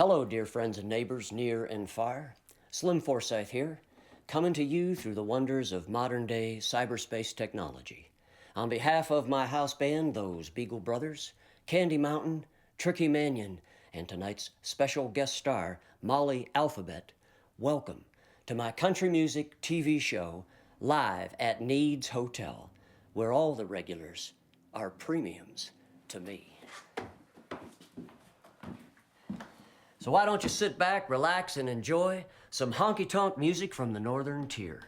Hello, dear friends and neighbors near and far. Slim Forsythe here, coming to you through the wonders of modern-day cyberspace technology. On behalf of my house band, those Beagle Brothers, Candy Mountain, Tricky Mannion, and tonight's special guest star, Molly Alphabet, welcome to my country music TV show live at Nied's Hotel, where all the regulars are premiums to me. So why don't you sit back, relax, and enjoy some honky-tonk music from the Northern Tier.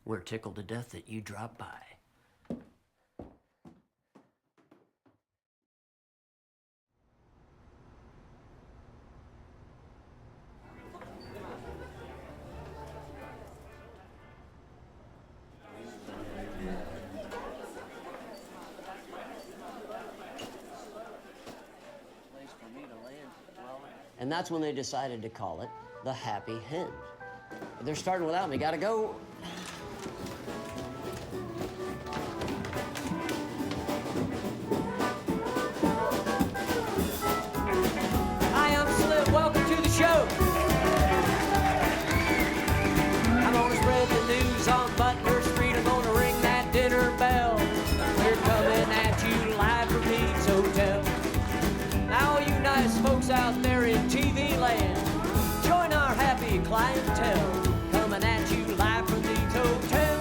We're tickled to death that you dropped by. And that's when they decided to call it the Happy Hen. They're starting without me. Gotta go. Hi, I'm Slim. Welcome to the show. I'm gonna spread the news on Butler Street. I'm gonna ring that dinner bell. We're coming at you live from Nied's Hotel. Now, all you nice folks out there in TV land, join our happy clientele, coming at you live from Nied's Hotel.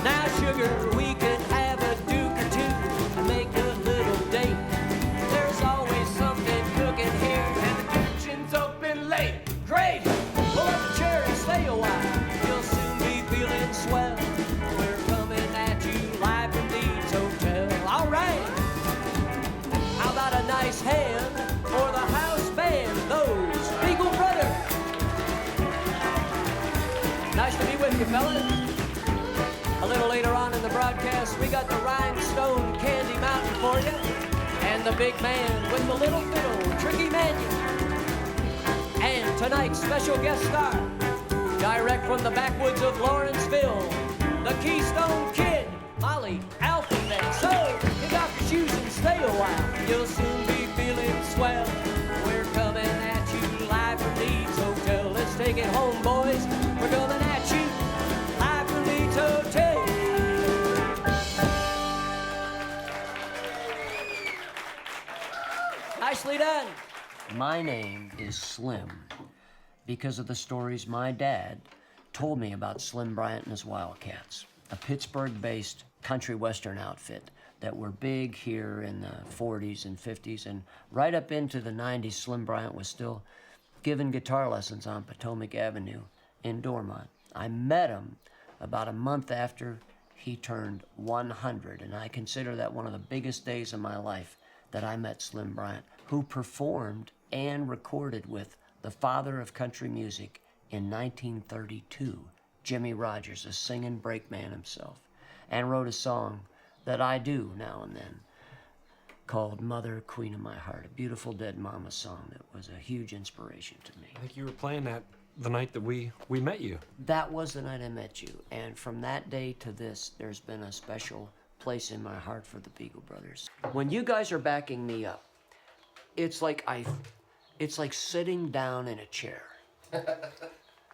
Now, sugar, we can have a duke or two and make a little date. There's always something cooking here, and the kitchen's open late. Great! Pull up a chair and stay a while. You'll soon be feeling swell. We're coming at you live from Nied's Hotel. All right! How about a nice hand for the house band, those Beagle Brothers? Nice to be with you, fellas. A little later on in the broadcast, we got the rhinestone Candy Mountain for you, and the big man with the little fiddle, Tricky Mannion. And tonight's special guest star, direct from the backwoods of Lawrenceville, the Keystone Kid, Molly Alphabet. So, kick off your shoes and stay a while. You'll soon be feeling swell. We're coming at you live from Nied's Hotel. Let's take it home, boys. We're coming at you live from Nied's Hotel. Nicely done. My name is Slim because of the stories my dad told me about Slim Bryant and his Wildcats, a Pittsburgh-based country western outfit that were big here in the 40s and 50s, and right up into the 90s, Slim Bryant was still giving guitar lessons on Potomac Avenue in Dormont. I met him about a month after he turned 100, and I consider that one of the biggest days of my life that I met Slim Bryant, who performed and recorded with the father of country music in 1932, Jimmy Rogers, a singing brakeman himself, and wrote a song that I do now and then called Mother, Queen of My Heart, a beautiful dead mama song that was a huge inspiration to me. I think you were playing that the night that we met you. That was the night I met you, and from that day to this, there's been a special place in my heart for the Beagle Brothers. When you guys are backing me up, it's like sitting down in a chair.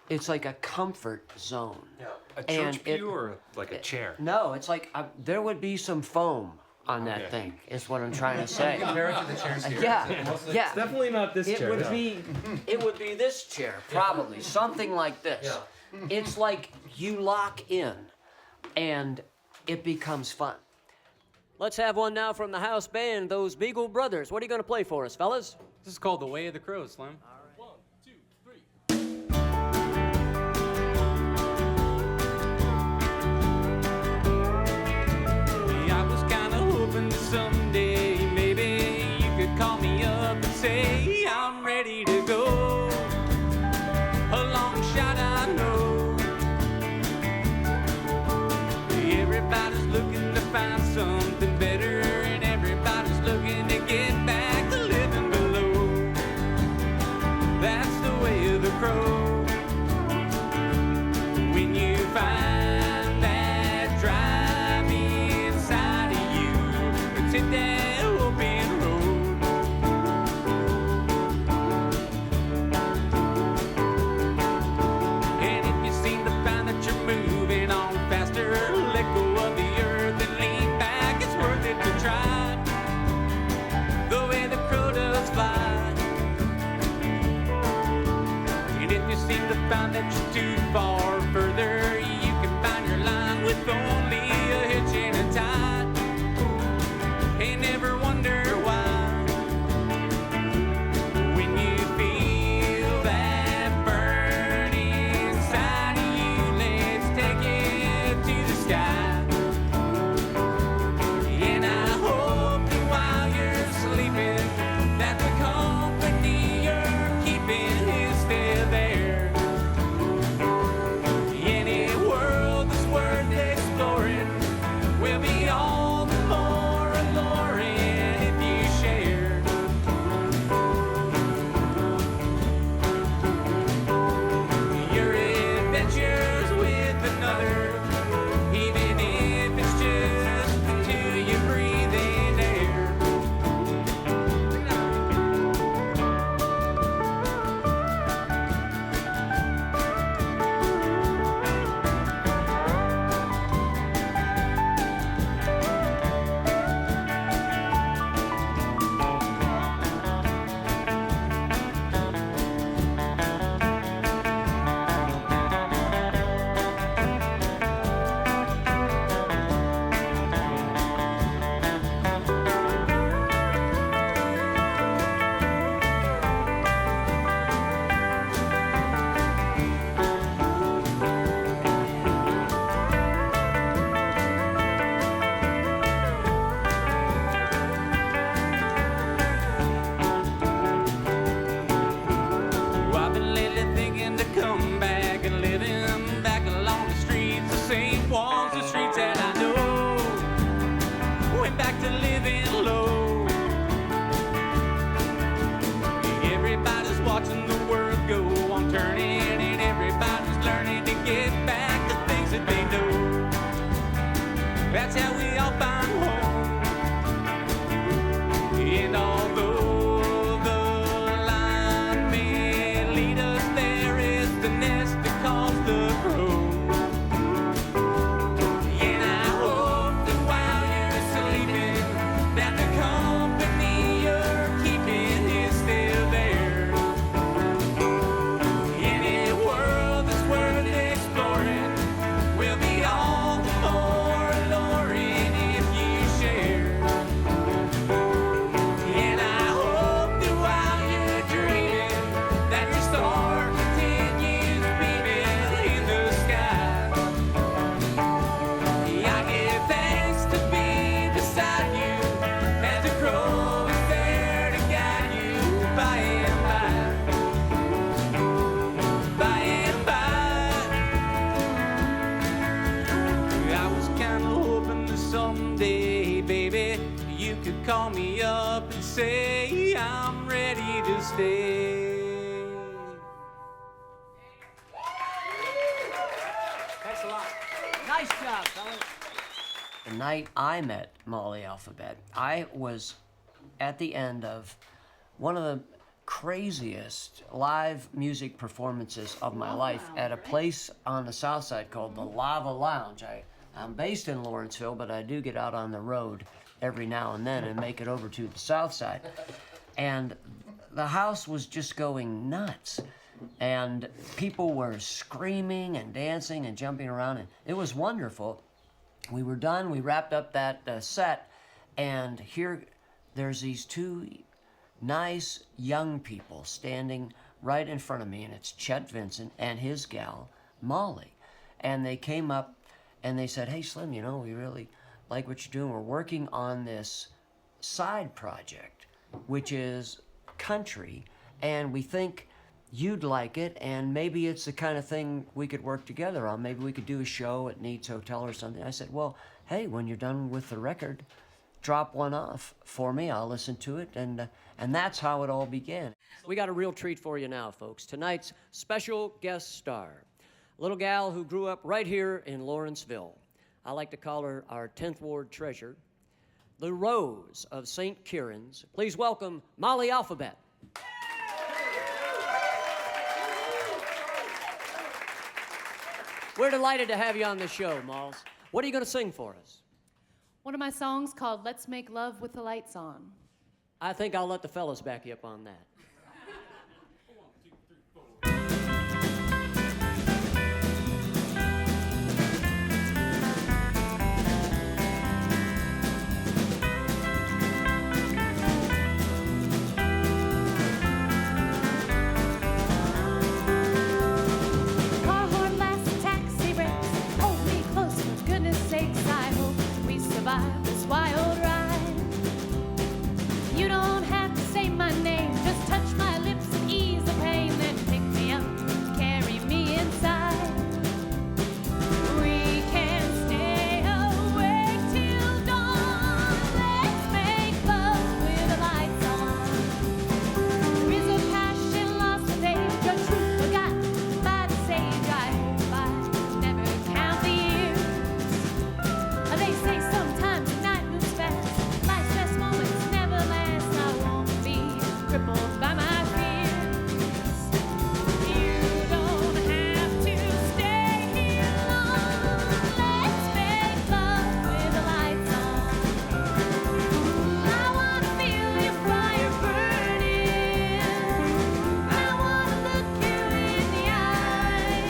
It's like a comfort zone. Yeah. A church pew or like a chair? No, it's like there would be some foam on that thing, is what I'm trying to say. Compare it to the chairs here. Yeah. It's definitely not this chair. It would be this chair, probably. Something like this. Yeah. It's like you lock in and it becomes fun. Let's have one now from the house band, those Beagle Brothers. What are you going to play for us, fellas? This is called The Way of the Crows, Slim. Someday, maybe you could call me up and say I'm ready to go. A long shot, I know. Everybody's looking to find something better, and everybody's looking to get back to living below. someday, baby, you could call me up and say I'm ready to stay. Thanks a lot. Nice job, fellas. The night I met Molly Alphabet, I was at the end of one of the craziest live music performances of my life at a place on the south side called the Lava Lounge. I'm based in Lawrenceville, but I do get out on the road every now and then and make it over to the south side. And the house was just going nuts. And people were screaming and dancing and jumping around, and it was wonderful. We were done, we wrapped up that set, and here there's these two nice young people standing right in front of me, and it's Chet Vincent and his gal, Molly. And they came up and they said, "Hey, Slim, you know, we really like what you're doing. We're working on this side project, which is country, and we think you'd like it, and maybe it's the kind of thing we could work together on. Maybe we could do a show at Nied's Hotel or something." I said, "Well, hey, when you're done with the record, drop one off for me. I'll listen to it," and that's how it all began. We got a real treat for you now, folks. Tonight's special guest star, a little gal who grew up right here in Lawrenceville. I like to call her our 10th Ward treasure, the Rose of St. Kieran's. Please welcome Molly Alphabet. We're delighted to have you on the show, Malls. What are you going to sing for us? One of my songs called Let's Make Love with the Lights On. I think I'll let the fellas back you up on that. Car horn blasts, taxi breaks, hold me close for goodness sakes. I hope we survive this wild ride. You don't have to say my name, just touch my lips and ease the pain, then pick me up, carry me inside. We can stay awake till dawn. Let's make love with the lights on. There is a passion lost with age, a truth forgotten by the sage. I hope I never count the years. They say sometimes the night moves fast, life's best moments never last. I won't be crippled by my fears. You don't have to stay here long. Let's make love with the lights on. I wanna feel your fire burning. I wanna look you in the eye.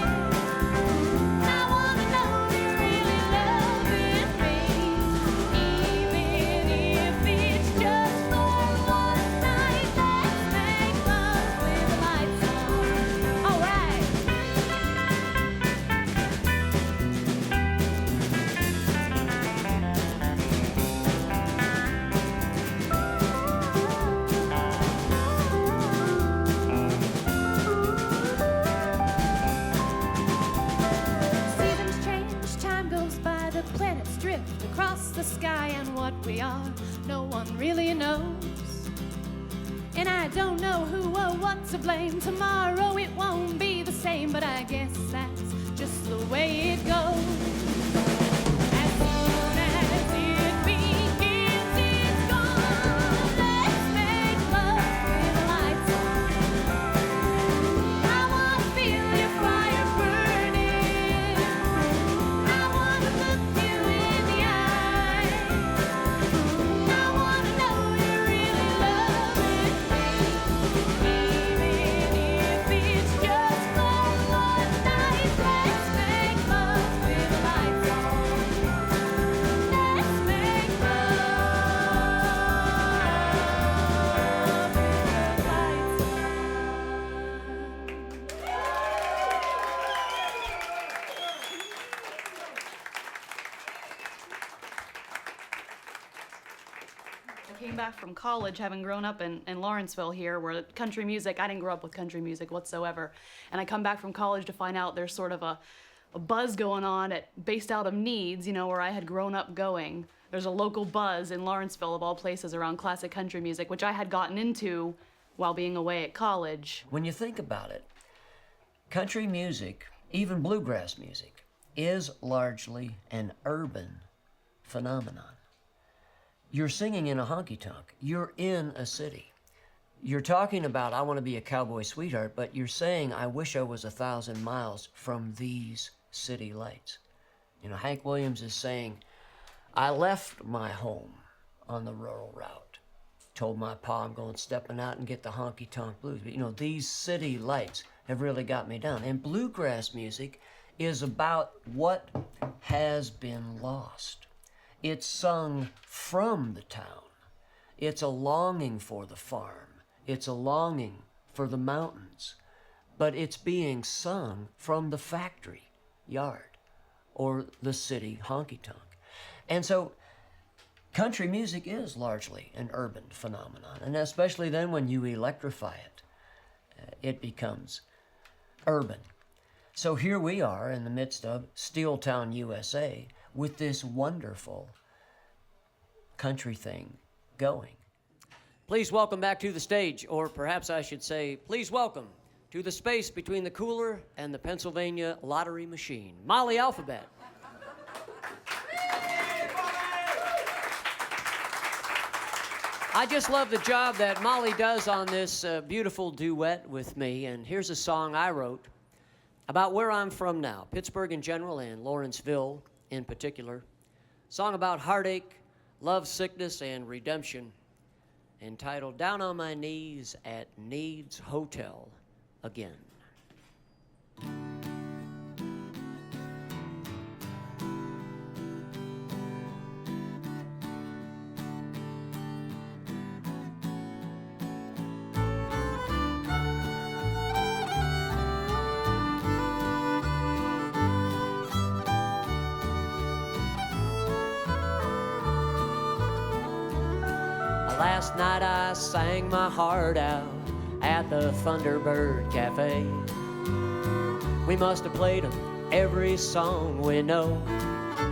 I wanna know you're really loving me, even if it's just for one night. Let's make love with the lights on. All right. Seasons change, time goes by, the planets drift across the sky, and what we are, no one really knows. And I don't know who or what to blame. Tomorrow it won't be the same, but I guess that's just the way it goes. As soon as it begins, it's gone. Let's make love with the lights on. I wanna feel your fire burning. I wanna look you in the eye. I wanna know you're really loving me, even if it's just for one night. Let's make love with the lights on. Let's make I came back from college having grown up in Lawrenceville here, where country music, I didn't grow up with country music whatsoever. And I come back from college to find out there's sort of a buzz going on based out of Nied's, you know, where I had grown up going. there's a local buzz in Lawrenceville, of all places, around classic country music, which I had gotten into while being away at college. When you think about it, country music, even bluegrass music, is largely an urban phenomenon. You're singing in a honky-tonk. You're in a city. You're talking about, I want to be a cowboy sweetheart, but you're saying, I wish I was 1,000 miles from these city lights. You know, Hank Williams is saying, I left my home on the rural route. Told my pa I'm going stepping out and get the honky-tonk blues. But, you know, these city lights have really got me down. And bluegrass music is about what has been lost. It's sung from the town. It's a longing for the farm. It's a longing for the mountains. But it's being sung from the factory yard or the city honky-tonk. And so country music is largely an urban phenomenon. And especially then when you electrify it, it becomes urban. So here we are in the midst of Steeltown, USA, with this wonderful country thing going. Please welcome back to the stage, or perhaps I should say, please welcome to the space between the cooler and the Pennsylvania lottery machine, Molly Alphabet. I just love the job that Molly does on this beautiful duet with me, and here's a song I wrote about where I'm from now, Pittsburgh in general and Lawrenceville in particular. Song about heartache, love, sickness, and redemption, entitled Down on My Knees at Nied's Hotel Again. Last night I sang my heart out at the Thunderbird Cafe. We must have played 'em every song we know,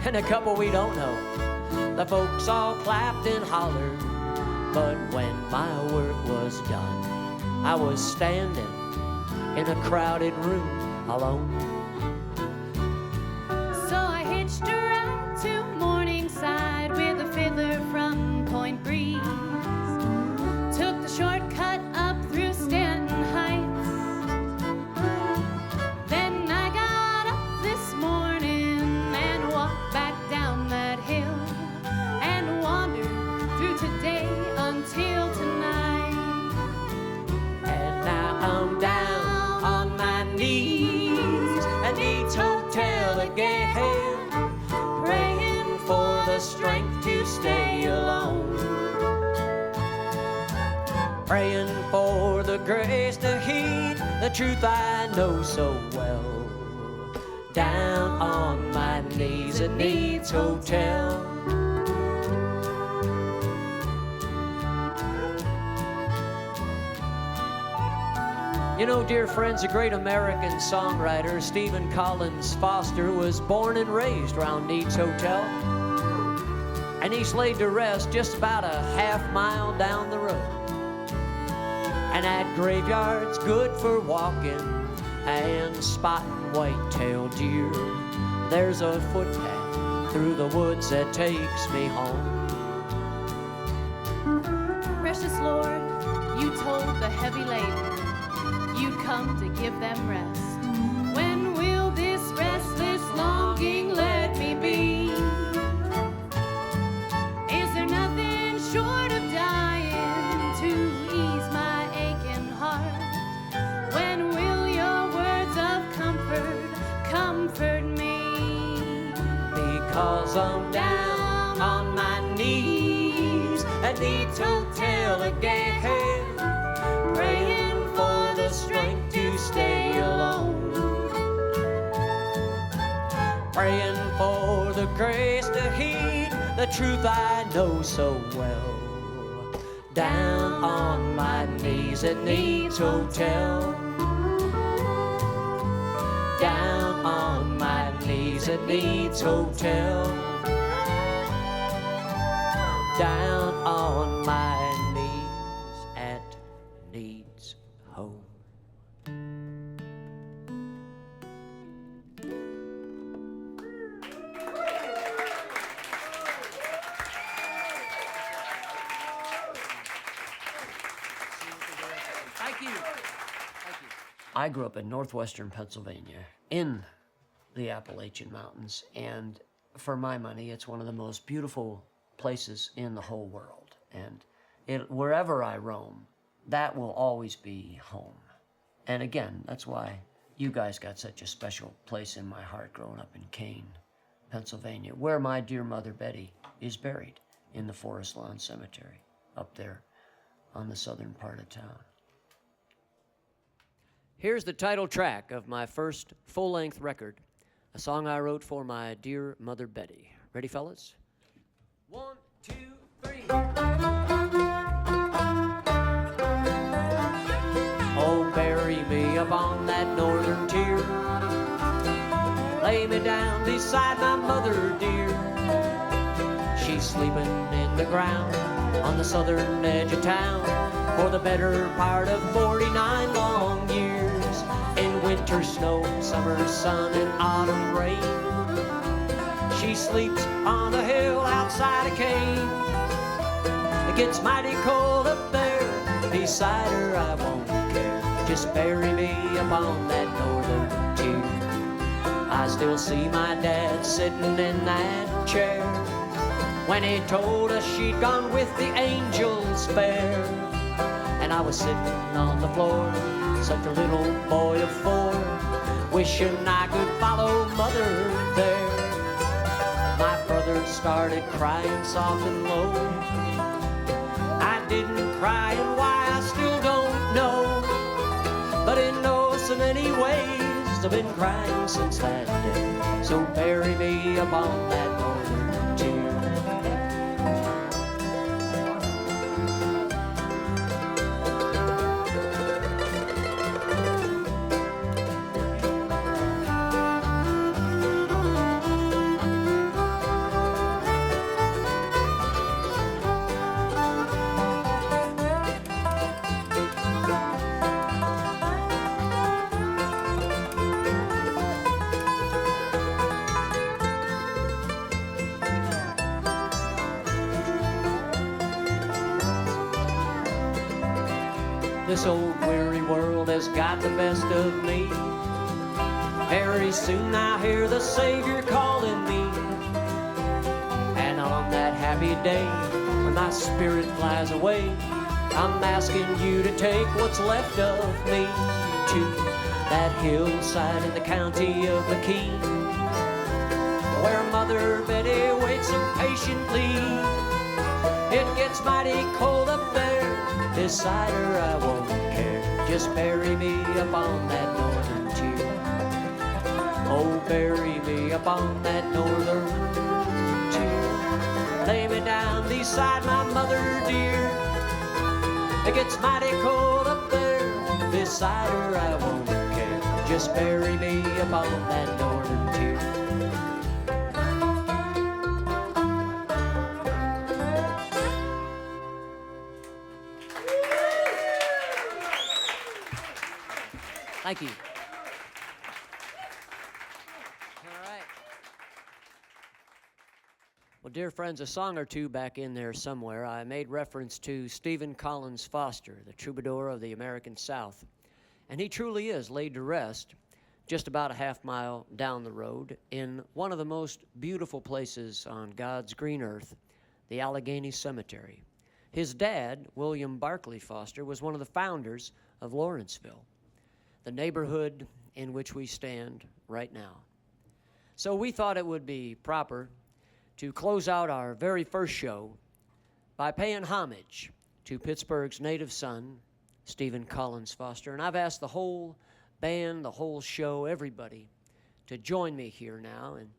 and a couple we don't know. The folks all clapped and hollered, but when my work was done, I was standing in a crowded room alone. So I hitched a ride to Morningside with a fiddler from Point Breeze. Took the shortcut up through Stanton Heights. Then I got up this morning and walked back down that hill and wandered through today until tonight. And now I'm down on my knees at Nied's Hotel again, praying for the strength to stay alone, praying for the grace to heed the truth I know so well. Down on my knees at Nied's Hotel. You know, dear friends, a great American songwriter, Stephen Collins Foster, was born and raised around Nied's Hotel. And he's laid to rest just about a half-mile down the road. And that graveyard's good for walking and spotting white-tailed deer. There's a footpath through the woods that takes me home. Precious Lord, you told the heavy laden you'd come to give them rest. When will this restless longing let me be? Is there nothing short of dying to ease my aching heart? When will your words of comfort me? Because I'm down on my knees at Nied's Hotel again, praying for the strength to stay alone, praying for the grace to heed the truth I know so well. Down on my knees at Nied's Hotel, down on my knees at Nied's Hotel. down on my knees at Nied's home. Thank you. I grew up in northwestern Pennsylvania in the Appalachian Mountains, and for my money, it's one of the most beautiful places in the whole world. And wherever I roam, that will always be home. And again, that's why you guys got such a special place in my heart growing up in Kane, Pennsylvania, where my dear mother Betty is buried in the Forest Lawn Cemetery up there on the southern part of town. Here's the title track of my first full-length record, a song I wrote for my dear mother Betty. Ready, fellas? 1, 2, 3. Oh, bury me upon that northern tier. Lay me down beside my mother dear. She's sleeping in the ground on the southern edge of town for the better part of 49 long years. In winter snow, summer sun, and autumn rain, she sleeps on a hill outside of Kane. It gets mighty cold up there. Beside her I won't care. Just bury me upon that northern tier. I still see my dad sitting in that chair when he told us she'd gone with the angels fair. And I was sitting on the floor, such a little boy of 4, wishing I could follow mother there. My brother started crying soft and low. I didn't cry, and why I still don't know. But in no so many ways I've been crying since that day. So bury me upon that northern tier. This old weary world has got the best of me. Very soon I'll hear the Savior calling me. And on that happy day when my spirit flies away, I'm asking you to take what's left of me to that hillside in the county of McKean, where Mother Betty waits so patiently. It gets mighty cold up there. Beside her I won't care. Just bury me upon that northern tier. Oh, bury me upon that northern tier. Lay me down beside my mother dear. It gets mighty cold up there. Beside her I won't care. Just bury me upon that northern tier. Thank you. All right. Well, dear friends, a song or two back in there somewhere, I made reference to Stephen Collins Foster, the troubadour of the American South. And he truly is laid to rest just about a half mile down the road in one of the most beautiful places on God's green earth, the Allegheny Cemetery. His dad, William Barclay Foster, was one of the founders of Lawrenceville, the neighborhood in which we stand right now. So we thought it would be proper to close out our very first show by paying homage to Pittsburgh's native son, Stephen Collins Foster. And I've asked the whole band, the whole show, everybody to join me here now. And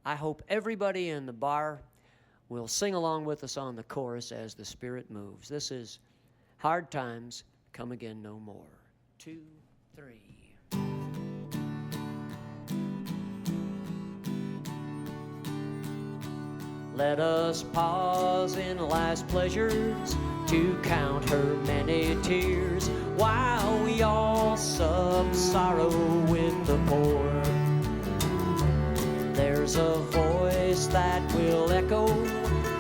I hope everybody in the bar will sing along with us on the chorus as the Spirit moves. This is Hard Times Come Again No More. 2, 3. Let us pause in life's pleasures to count her many tears while we all sup sorrow with the poor. There's a voice that will echo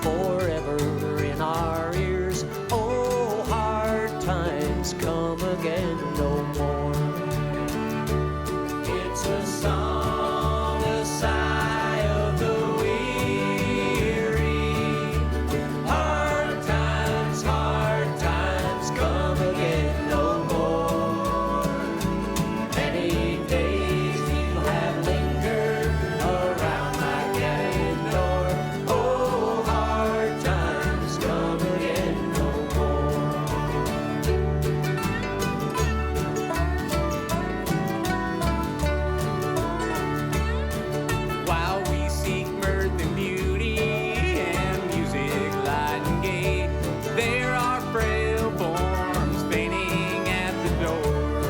forever in our ears. Oh, hard times come again no more. It's a song, a sigh of the weary. Hard times come again no more. Many days you have lingered around my cabin door. Oh, hard times come again no more. While we seek mirth and beauty and music light and gay, there are frail forms fainting at the door.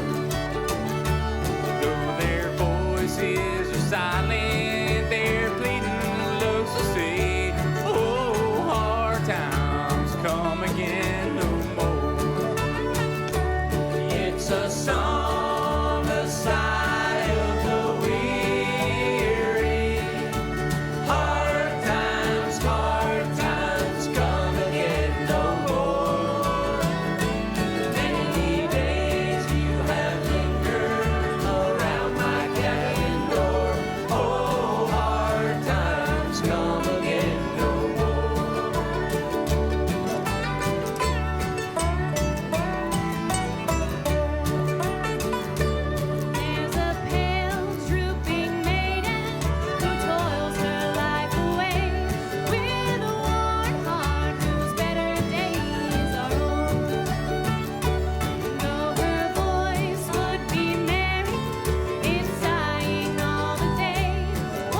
Though their voices are silent, their pleading looks will say, oh, hard times come again no more. It's a song, a sigh of the weary. Hard times come again no more. Many days you have lingered around my cabin door. Oh, hard times come again no more. There's a pale, drooping maiden who toils her life away with a worn heart whose better days are o'er. Though her voice would be merry, it's sighing all the day. Oh,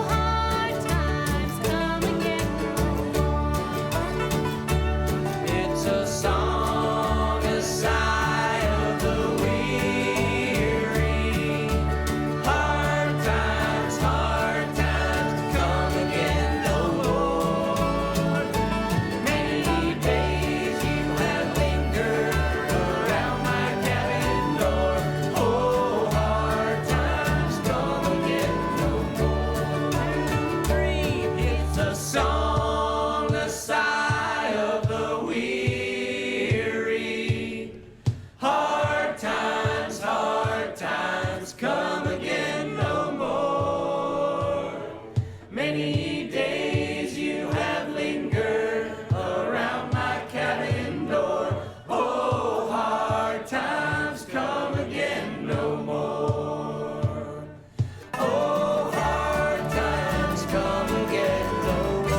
hard times come again no more. It's a song, a sigh of the weary. Hard times come again no more. Many days you have lingered around my cabin door. Oh, hard times come again no more. It's a song, a sigh of the weary. Hard times come again no more. Many days you have lingered around my cabin door. Oh, hard times come again no more. Oh, hard times come again no more.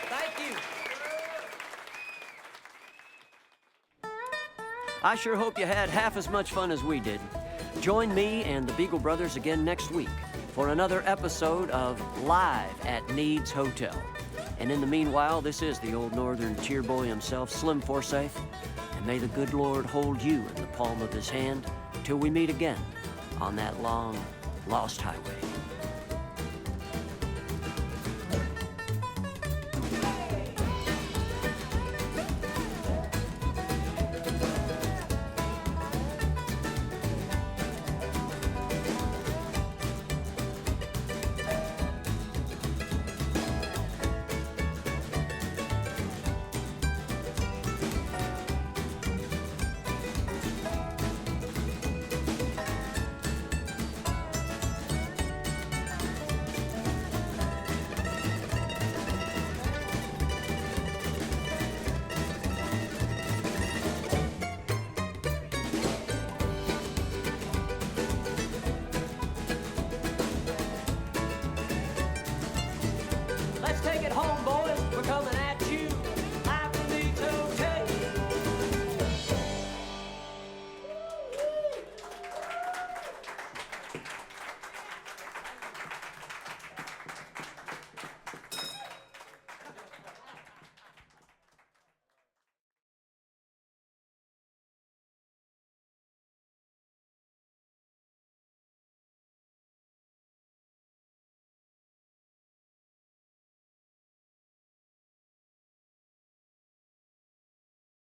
Thank you. I sure hope you had half as much fun as we did. Join me and the Beagle Brothers again next week for another episode of Live at Nied's Hotel. And in the meanwhile, this is the old northern cheer boy himself, Slim Forsythe, and may the good Lord hold you in the palm of his hand till we meet again on that long, lost highway.